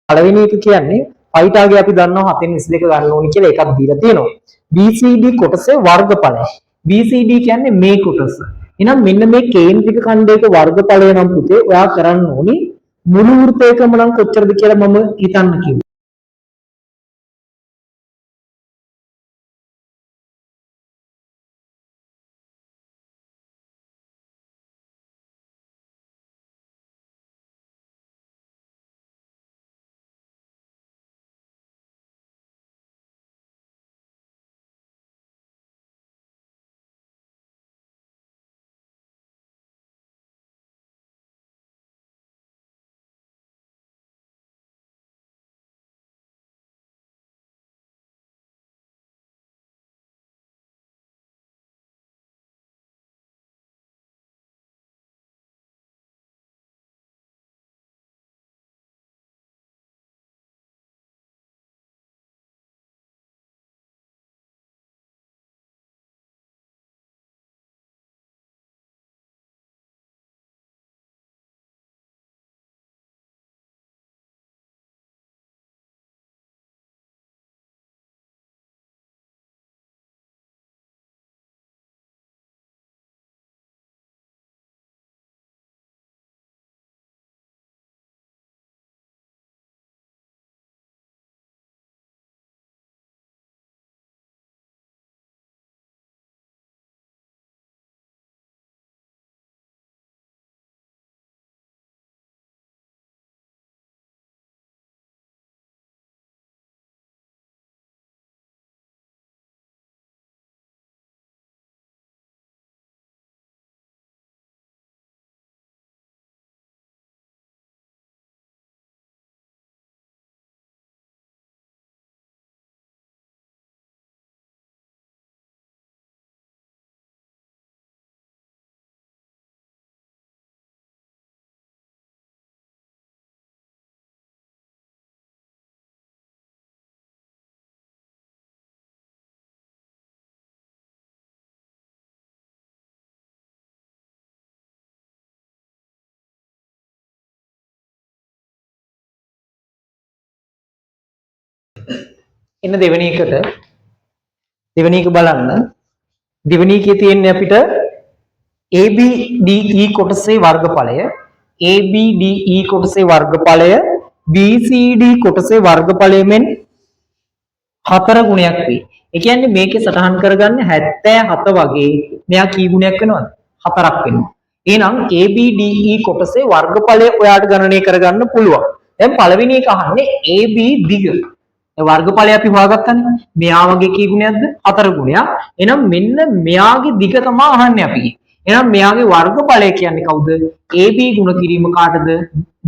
පළවෙනි එක කියන්නේ පයිතාගේ අපි දන්නවා 7න් 22 ගන්න ඕනි කියලා එකක් දීලා තියෙනවා. BCD කොටසේ වර්ගඵලය. BCD කියන්නේ මේ කොටස. එහෙනම් මෙන්න මේ කේන්ද්‍රික ඛණ්ඩයක වර්ගඵලය නම් පුතේ ඔයා කරන්න ඕනි මුළු වෘත්තයකම නම් කොච්චරද කියලා මම හිතන්න කිව්වා. එන්න දෙවෙනි එක බලන්න. දෙවෙනි එකේ තියෙන්නේ අපිට ABDE කොටසේ වර්ගඵලය, ABDE කොටසේ වර්ගඵලය BCD කොටසේ වර්ගඵලය මෙන් 4 ගුණයක් වේ. ඒ කියන්නේ මේකේ සටහන් කරගන්න 77 වගේ මෙයා කී ගුණයක් වෙනවද? 4ක් වෙනවා. එහෙනම් ABDE කොටසේ වර්ගඵලය ඔයාට ගණනය කරගන්න පුළුවන්. දැන් පළවෙනි එක අහන්නේ AB දිග. වර්ගඵලය අපි හොයාගත්තානේ. මෙයා වගේ කී ගුණයක්ද? 4 ගුණයක්. එහෙනම් මෙන්න මෙයාගේ දිග තමයි අහන්නේ අපි. එහෙනම් මෙයාගේ වර්ගඵලය කියන්නේ කවුද? AB ගුණ කිරීම කාටද?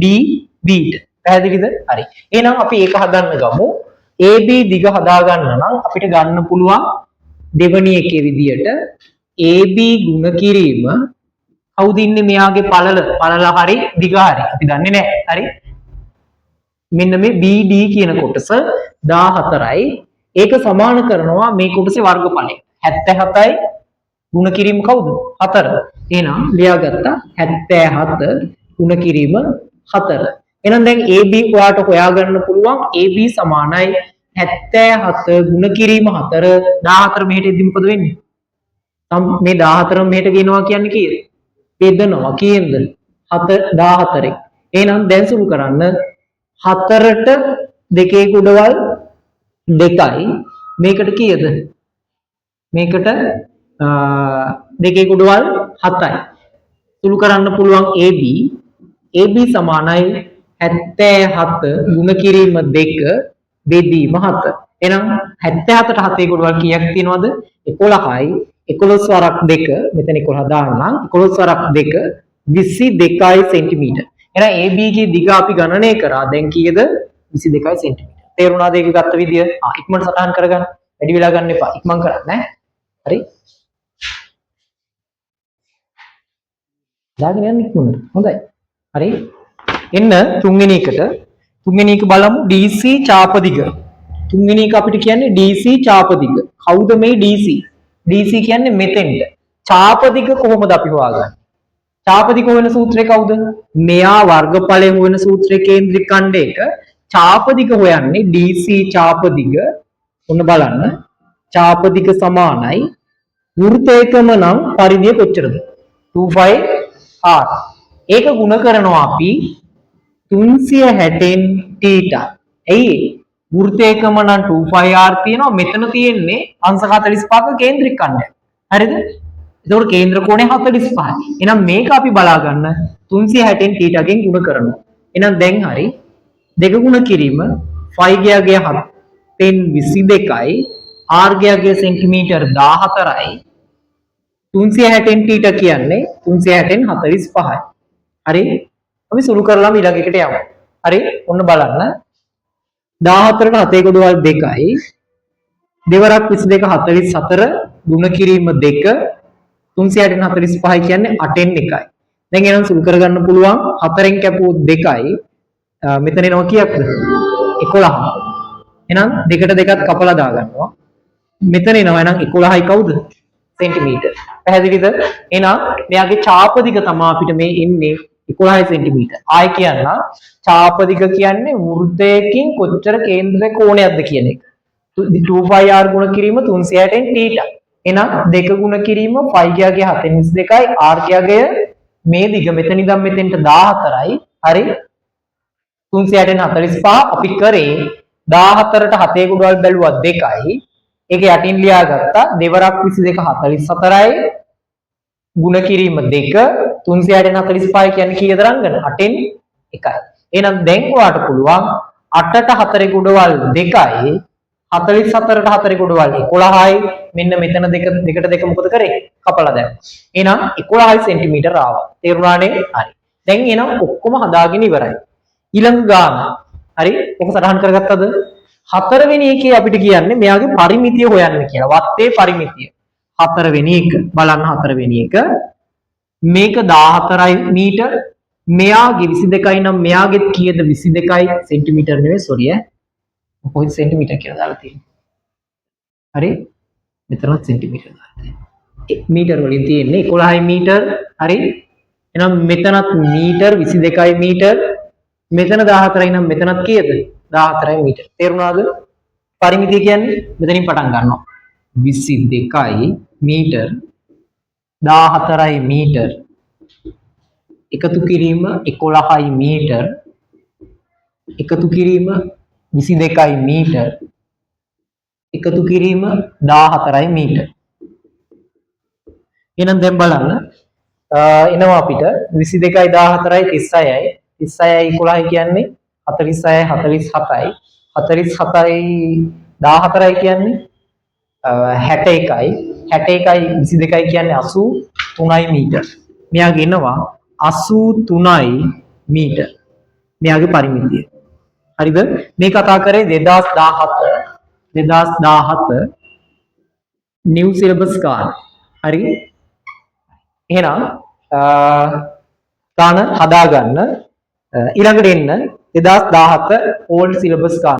DB ට. පැහැදිලිද? හරි. එහෙනම් අපි ඒක හදන්න ගමු. AB දිග හදා ගන්න නම් අපිට ගන්න පුළුවන් දෙවෙනි එකේ විදියට AB ගුණ කිරීම කවුද ඉන්නේ මෙයාගේ පළල හරි දිග හරි. අපි දන්නේ නැහැ. හරි. මෙන්න මේ BD කියන කොටස 14යි. ඒක සමාන කරනවා මේ කොටසේ වර්ගඵලය. 77යි ගුණ කිරීම කවුද? 4. එහෙනම් ලියාගත්තා 77 ගුණ කිරීම 4. එහෙනම් දැන් AB ඔයාට හොයාගන්න පුළුවන් AB සමානයි 77 ගුණ කිරීම 4. 14 මෙහෙට එද්දි මොකද වෙන්නේ? මේ 14 මෙහෙට ගෙනවා කියන්නේ කීයද? බෙදනවා කීයෙන්ද? 14. එහෙනම් දැන් සුළු කරන්න 4ට 2 කුඩවල් 2යි මේකට කීයද? මේකට 2 කුඩවල් 7යි. සුළු කරන්න පුළුවන් AB සමානයි 77 ගුණ කිරීම 2 බෙදීම 7. එහෙනම් 77ට 7 කුඩවල් කීයක් තියෙනවද? 11යි. 11 වරක් 2 මෙතන 11 දාන්නම්. 11 වරක් 2 22යි සෙන්ටිමීටර්. එහෙනම් AB ගේ දිග අපි ගණනය කරා. දැන් කීයද? 22යි සෙන්ටිමීටර්. තේරුණාද ඒක ගත්ත විදිය? ඉක්මනට සටහන් කරගන්න. වැඩි වෙලා ගන්න එපා. ඉක්මන් කරන්න ඈ. හරි? දාගෙන යන්න ඉක්මනට. හොඳයි. හරි. එන්න තුන්වෙනි එකට. තුන්වෙනි එක බලමු DC චාප දිග. තුන්වෙනි එක අපිට කියන්නේ DC චාප දිග. කවුද මේ DC? DC කියන්නේ මෙතෙන්ට. චාප දිග කොහොමද අපි හොයාගන්නේ? චාප දිග හොයන සූත්‍රය කවුද? මෙයා වර්ගඵලය හොයන සූත්‍රයේ කේන්ද්‍රික ඛණ්ඩයක චාපදික හොයන්නේ DC චාපදික ඔන්න බලන්න චාපදික සමානයි වෘත්තයකම නම් පරිධිය කොච්චරද 25r ඒක ගුණ කරනවා අපි 360න් θ එයි වෘත්තයකම නම් 25r තියෙනවා මෙතන තියෙන්නේ අංශක 45ක කේන්ද්‍රික ඛණ්ඩය හරිද එතකොට කේන්ද්‍ර කෝණය 45යි එහෙනම් මේක අපි බලා ගන්න 360න් θ ගෙන් ගුණ කරනවා එහෙනම් දැන් හරි දෙක ගුණ කිරීම 5 ගියාගේ 7න් 22යි r ගියාගේ සෙන්ටිමීටර් 14යි 360න් θ කියන්නේ 360න් 45යි හරි අපි සුළු කරලාම ඊළඟ එකට යමු හරි ඔන්න බලන්න 14ට 7 කොටවල් 2යි දෙවරක් 22 44 ගුණ කිරීම 2 360න් 45යි කියන්නේ 8න් 1යි දැන් එහෙනම් සුළු කරගන්න පුළුවන් 4න් කැපුවොත් 2යි මෙතන එනවා කීයක්ද 11 එහෙනම් දෙකට දෙකක් කපලා දාගන්නවා මෙතන එනවා එහෙනම් 11යි කවුද සෙන්ටිමීටර් පැහැදිලිද එහෙනම් මෙයාගේ චාපදික තමයි අපිට මේ එන්නේ 11 සෙන්ටිමීටර් ආය කියන්න චාපදික කියන්නේ වෘත්තයකින් කොච්චර කේන්ද්‍ර කෝණයක්ද කියන එක 2πr ගුණ කිරීම 360න් θ එහෙනම් දෙක ගුණ කිරීම 5 ගියාගේ 7න් 22යි r ගියාගේ මේ දිග මෙතන ඉඳන් මෙතෙන්ට 14යි හරි 360න් 45 අපි කරේ 14ට 7 කුඩවල් බැලුවා 2යි ඒක යටින් ලියාගත්තා දෙවරක් 22 44යි ගුණ කිරීම 2 360න් 45 කියන්නේ කීයද රංගන 8න් 1යි එහෙනම් දැන් ඔයාට පුළුවන් 8ට 4 කුඩවල් 2යි 44ට 4 කුඩවල් 11යි මෙන්න මෙතන දෙකට දෙක මොකද කරේ කපලා දැම්මා එහෙනම් 11 සෙන්ටිමීටර ආවා තේරුණානේ හරි දැන් එහෙනම් ඔක්කොම හදාගෙන ඉවරයි ඊළඟ ගාන හරි ඔක සටහන් කරගත්තද හතරවෙනි එකේ අපිට කියන්නේ මෙයාගේ පරිමිතිය හොයන්න කියලා වත්තේ පරිමිතිය හතරවෙනි එක බලන්න හතරවෙනි එක මේක 14යි මීටර මෙයාගේ 22යි නම් මෙයාගෙත් කීයද 22යි සෙන්ටිමීටර නෙවෙයි සෝරි කොහොමද සෙන්ටිමීටර කියලා දාලා තියෙන්නේ හරි මෙතනත් සෙන්ටිමීටර දාලා තියෙන්නේ මීටර වලින් තියෙන්නේ 11යි මීටර හරි එහෙනම් මෙතනත් මීටර 22යි මීටර මෙතන 14යි නම් මෙතනත් කීයද 14යි මීටර තේරුණාද පරිමිතිය කියන්නේ මෙතනින් පටන් ගන්නවා 22යි මීටර 14යි මීටර එකතු කිරීම 11යි මීටර එකතු කිරීම 22යි මීටර එකතු කිරීම 14යි මීටර එහෙනම් දැන් බලන්න එනවා අපිට 22යි 14යි 36යි 36යි 11යි කියන්නේ 46යි 47යි 47යි 14යි කියන්නේ 61යි 61යි 22යි කියන්නේ 83යි මීටර මෙයාගේ එනවා 83යි මීටර මෙයාගේ පරිමිතිය හරිද මේ කතා කරේ 2017 නිව් සිලබස් කාර්ය හරි එහෙනම් ගාන හදාගන්න ඊළඟට එන්න 2017 ඕල්ඩ් සිලබස් කාර්ය